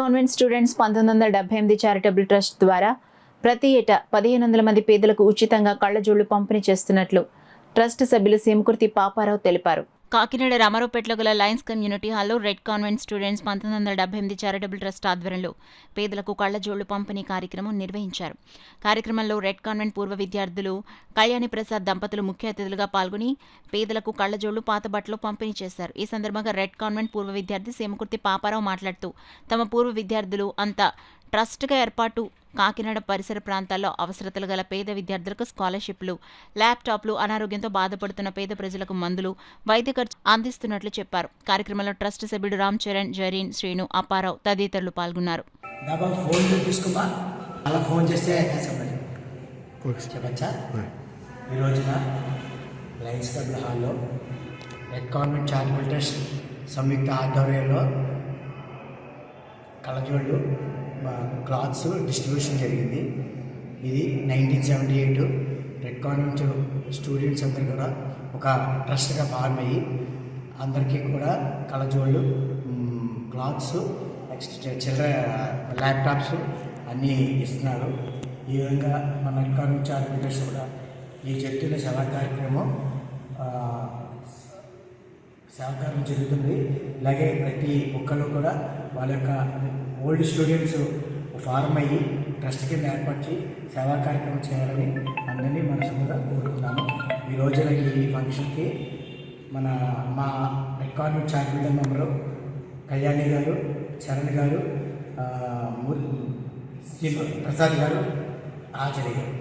Convent students 1978 charitable trust ద్వారా ప్రతి ఏటా 1500 మంది పేదలకు ఉచితంగా కళ్లజోళ్లు పంపిణీ చేస్తున్నట్లు ట్రస్ట్ సభ్యులు సీమకుర్తి పాపారావు తెలిపారు. కాకినాడ రామారావుపేటలో గల లయన్స్ కమ్యూనిటీ హాల్లో red convent students 1978 charitable trust ఆధ్వర్యంలో పేదలకు కళ్లజోళ్లు పంపిణీ కార్యక్రమం నిర్వహించారు. కార్యక్రమంలో రెడ్ కాన్వెంట్ పూర్వ విద్యార్థులు కళ్యాణి ప్రసాద్ దంపతులు ముఖ్య అతిథులుగా పాల్గొని పేదలకు కళ్లజోళ్లు, పాత బట్టలు పంపిణీ చేశారు. ఈ సందర్భంగా రెడ్ కాన్వెంట్ పూర్వ విద్యార్థి సీమకుర్తి పాపారావు మాట్లాడుతూ తమ పూర్వ విద్యార్థులు అంతా ట్రస్ట్గా ఏర్పాటు కాకినాడ పరిసర ప్రాంతాల్లో అవసరతలు గల పేద విద్యార్థులకు స్కాలర్షిప్లు, ల్యాప్టాప్లు, అనారోగ్యంతో బాధపడుతున్న పేద ప్రజలకు మందులు, వైద్య ఖర్చు అందిస్తున్నట్లు చెప్పారు. కార్యక్రమంలో ట్రస్ట్ సభ్యుడు రామ్ చరణ్, జరీన్, శ్రీను, అప్పారావు తదితరులు పాల్గొన్నారు. సంయుక్త ఆధ్వర్యంలో కళ్ళజోళ్ళు క్లాత్స్ డిస్ట్రిబ్యూషన్ జరిగింది. ఇది 1978 రెడ్ కాన్వెంట్ స్టూడెంట్స్ అందరూ కూడా ఒక ట్రస్ట్గా ఫార్మ్ అయ్యి అందరికీ కూడా కళ్ళజోళ్ళు, క్లాత్స్, నెక్స్ట్ చిల్లర ల్యాప్టాప్స్ అన్నీ ఇస్తున్నారు. ఈ విధంగా మన రెడ్ కాన్వెంట్ చారిటబుల్ ట్రస్ట్ కూడా ఈ చెప్తున్న సేవా కార్యక్రమం సహకారం జరుగుతుంది. అలాగే ప్రతి ఒక్కరు కూడా వాళ్ళ యొక్క ఓల్డ్ స్టూడెంట్స్ ఫార్మ్ అయ్యి ట్రస్ట్ కింద ఏర్పరిచి సేవా కార్యక్రమం చేయాలని అందరినీ మనసుగా కోరుతున్నాను. ఈ రోజున ఈ ఫంక్షన్కి మా red convent charitable member Kalyani గారు, చరణ్ గారు, ప్రసాద్ గారు హాజరయ్యారు.